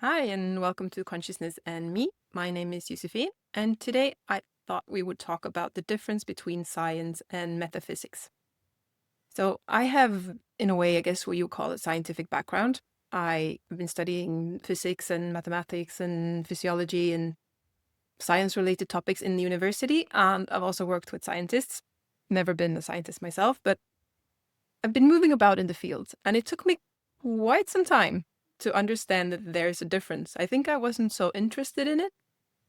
Hi, and welcome to Consciousness and Me. My name is Josephine, and today I thought we would talk about the difference between science and metaphysics. So, I have, in a way, I guess what you call a scientific background. I've been studying physics and mathematics and physiology and science related topics in the university, and I've also worked with scientists. Never been a scientist myself, but I've been moving about in the field, and it took me quite some time to understand that there's a difference. I think I wasn't so interested in it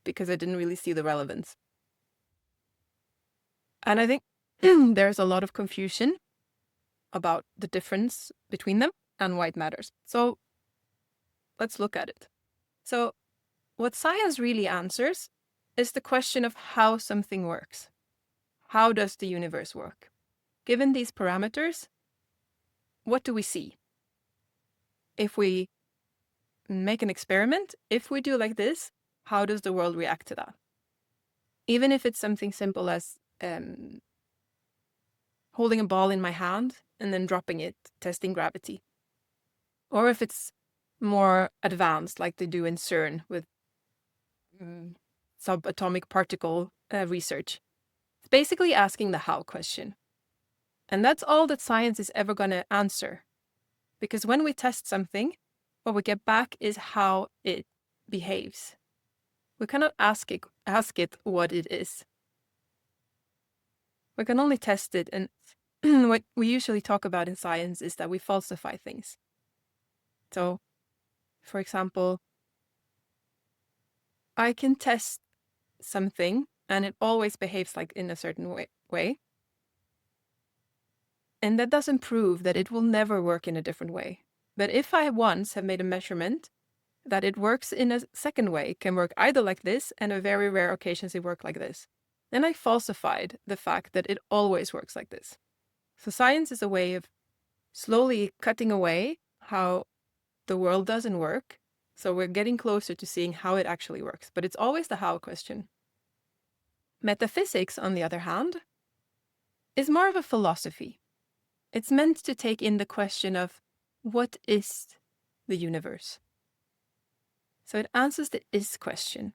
because I didn't really see the relevance. And I think there's a lot of confusion about the difference between them and why it matters. So let's look at it. So, what science really answers is the question of how something works. How does the universe work? Given these parameters, what do we see? If we make an experiment, if we do like this, how does the world react to that? Even if it's something simple as holding a ball in my hand and then dropping it, testing gravity. Or if it's more advanced, like they do in CERN with subatomic particle research. It's basically asking the how question. And that's all that science is ever going to answer. Because when we test something, what we get back is how it behaves. We cannot ask it what it is. We can only test it, and what we usually talk about in science is that we falsify things. So, for example, I can test something and it always behaves like in a certain way. And that doesn't prove that it will never work in a different way. But if I once have made a measurement that it works in a second way, it can work either like this, and on very rare occasions it works like this, then I falsified the fact that it always works like this. So science is a way of slowly cutting away how the world doesn't work. So we're getting closer to seeing how it actually works. But it's always the how question. Metaphysics, on the other hand, is more of a philosophy. It's meant to take in the question of what is the universe? So it answers the is question.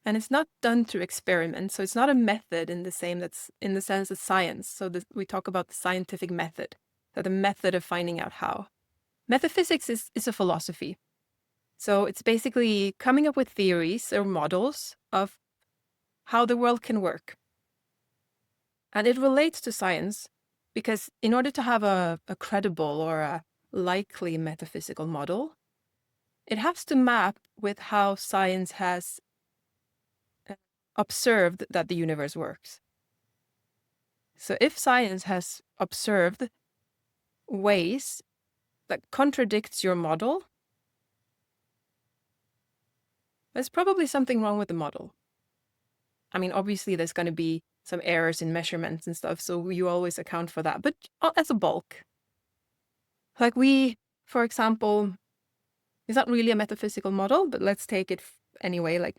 And it's not done through experiments. So it's not a method in the sense of science. So we talk about the scientific method, so the method of finding out how. Metaphysics is a philosophy. So it's basically coming up with theories or models of how the world can work. And it relates to science because in order to have a credible or a likely metaphysical model, it has to map with how science has observed that the universe works. So if science has observed ways that contradicts your model, there's probably something wrong with the model. I mean, obviously there's going to be some errors in measurements and stuff, so you always account for that. But as a bulk, like for example, it's not really a metaphysical model, but let's take it anyway. Like,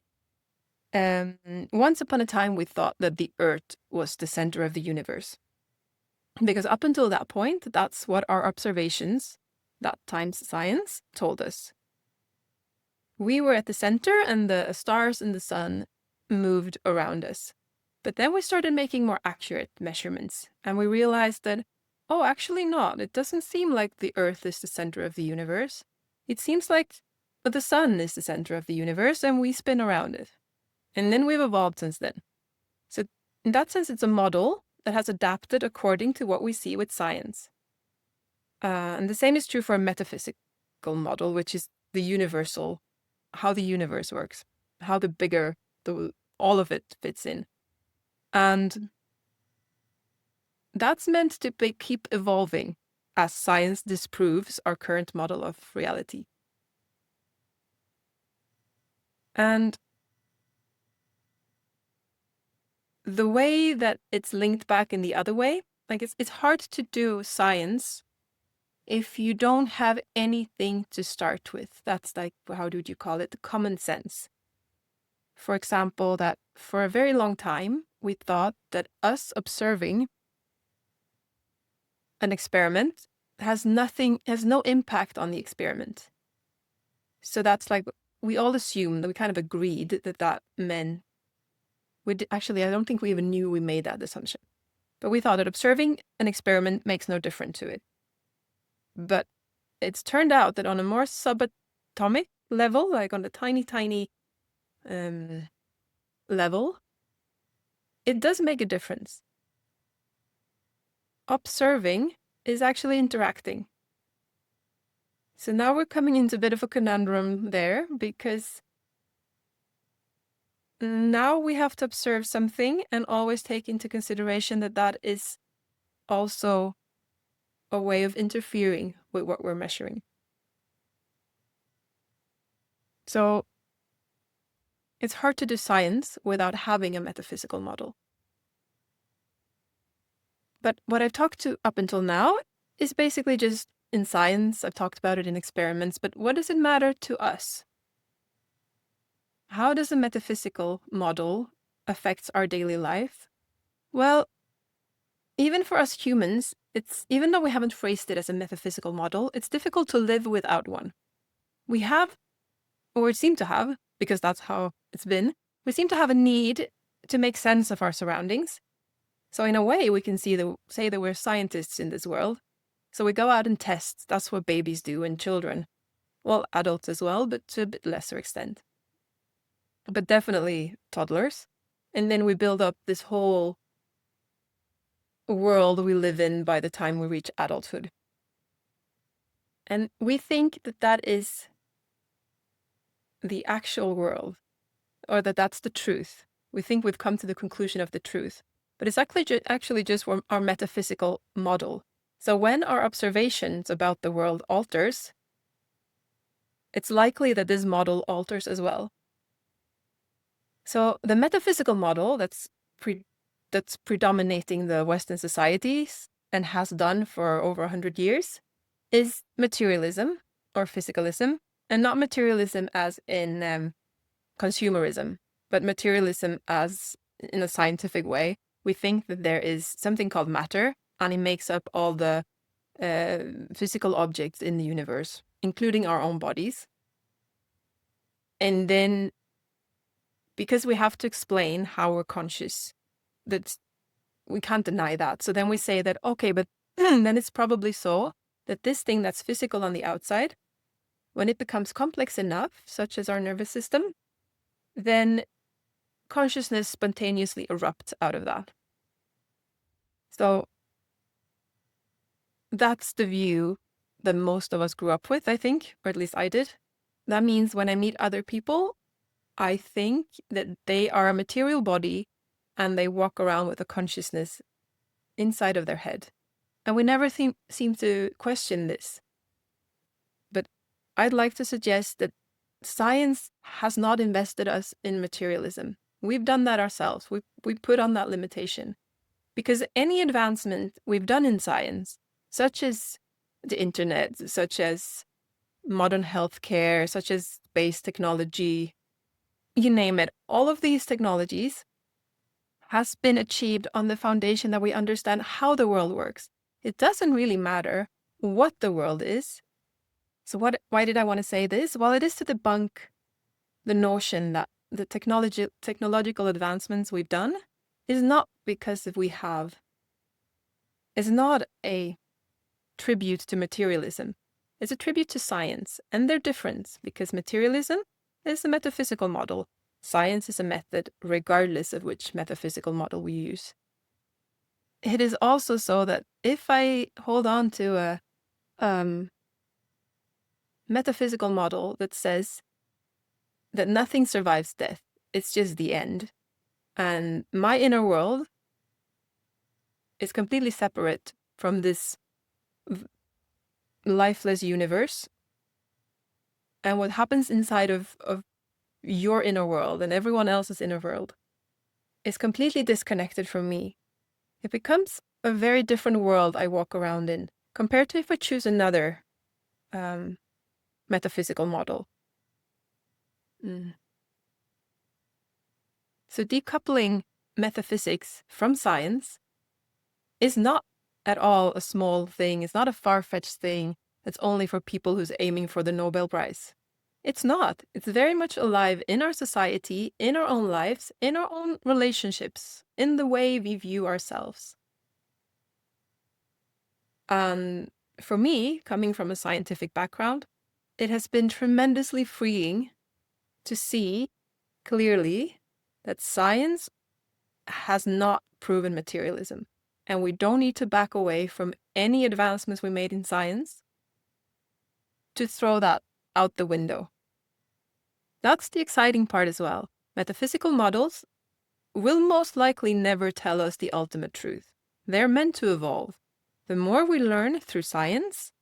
once upon a time, we thought that the Earth was the center of the universe. Because up until that point, that's what our observations, that times science, told us. We were at the center and the stars and the sun moved around us. But then we started making more accurate measurements and we realized that, oh, actually not. It doesn't seem like the Earth is the center of the universe. It seems like the sun is the center of the universe and we spin around it. And then we've evolved since then. So in that sense, it's a model that has adapted according to what we see with science. And the same is true for a metaphysical model, which is the universal, how the universe works, how the bigger, all of it fits in. And that's meant to keep evolving as science disproves our current model of reality. And the way that it's linked back in the other way, like it's hard to do science if you don't have anything to start with. That's like, how would you call it? The common sense. For example, that for a very long time, we thought that us observing an experiment has no impact on the experiment. So that's like, we all assumed, we kind of agreed that that meant, actually, I don't think we even knew we made that assumption. But we thought that observing an experiment makes no difference to it. But it's turned out that on a more subatomic level, like on the tiny level, it does make a difference. Observing is actually interacting. So now we're coming into a bit of a conundrum there, because now we have to observe something and always take into consideration that that is also a way of interfering with what we're measuring. So it's hard to do science without having a metaphysical model. But what I've talked to up until now is basically just in science. I've talked about it in experiments, but what does it matter to us? How does a metaphysical model affect our daily life? Well, even for us humans, even though we haven't phrased it as a metaphysical model, it's difficult to live without one. We have, or seem to have, because that's how it's been, we seem to have a need to make sense of our surroundings. So in a way, we can say that we're scientists in this world. So we go out and test. That's what babies do and children. Well, adults as well, but to a bit lesser extent. But definitely toddlers. And then we build up this whole world we live in by the time we reach adulthood. And we think that that is the actual world, or that that's the truth. We think we've come to the conclusion of the truth. But it's actually just our metaphysical model. So when our observations about the world alters, it's likely that this model alters as well. So the metaphysical model that's predominating the Western societies and has done for over 100 years is materialism or physicalism, and not materialism as in consumerism, but materialism as in a scientific way. We think that there is something called matter, and it makes up all the physical objects in the universe, including our own bodies. And then, because we have to explain how we're conscious, that we can't deny that. So then we say that, okay, but then it's probably so that this thing that's physical on the outside, when it becomes complex enough, such as our nervous system, then consciousness spontaneously erupts out of that. So that's the view that most of us grew up with, I think, or at least I did. That means when I meet other people, I think that they are a material body and they walk around with a consciousness inside of their head. And we never seem to question this. But I'd like to suggest that science has not invested us in materialism. We've done that ourselves. We put on that limitation. Because any advancement we've done in science, such as the internet, such as modern healthcare, such as space technology, you name it, all of these technologies has been achieved on the foundation that we understand how the world works. It doesn't really matter what the world is. So why did I want to say this? Well, it is to debunk the notion that the technological advancements we've done is not because it's not a tribute to materialism. It's a tribute to science, and they're different because materialism is a metaphysical model. Science is a method, regardless of which metaphysical model we use. It is also so that if I hold on to a metaphysical model that says that nothing survives death, it's just the end, and my inner world is completely separate from this lifeless universe, and what happens inside of your inner world and everyone else's inner world is completely disconnected from me. It becomes a very different world I walk around in compared to if I choose another metaphysical model. So decoupling metaphysics from science is not at all a small thing. It's not a far-fetched thing that's only for people who's aiming for the Nobel Prize. It's not. It's very much alive in our society, in our own lives, in our own relationships, in the way we view ourselves. And for me, coming from a scientific background, it has been tremendously freeing to see clearly that science has not proven materialism. And we don't need to back away from any advancements we made in science to throw that out the window. That's the exciting part as well. Metaphysical models will most likely never tell us the ultimate truth. They're meant to evolve. The more we learn through science,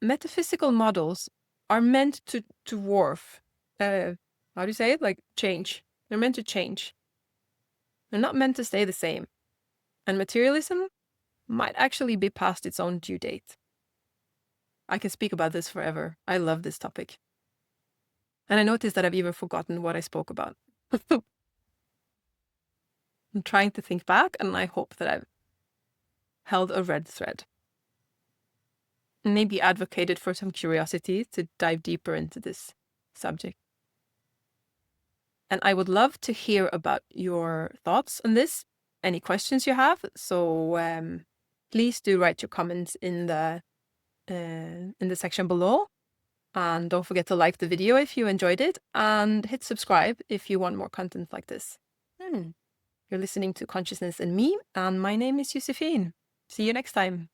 metaphysical models are meant to dwarf. How do you say it? Like change. They're meant to change. They're not meant to stay the same. And materialism might actually be past its own due date. I can speak about this forever. I love this topic. And I noticed that I've even forgotten what I spoke about. I'm trying to think back, and I hope that I've held a red thread. Maybe advocated for some curiosity to dive deeper into this subject. And I would love to hear about your thoughts on this, any questions you have. So please do write your comments in the section below. And don't forget to like the video if you enjoyed it, and hit subscribe if you want more content like this. You're listening to Consciousness and Me, and my name is Josephine. See you next time.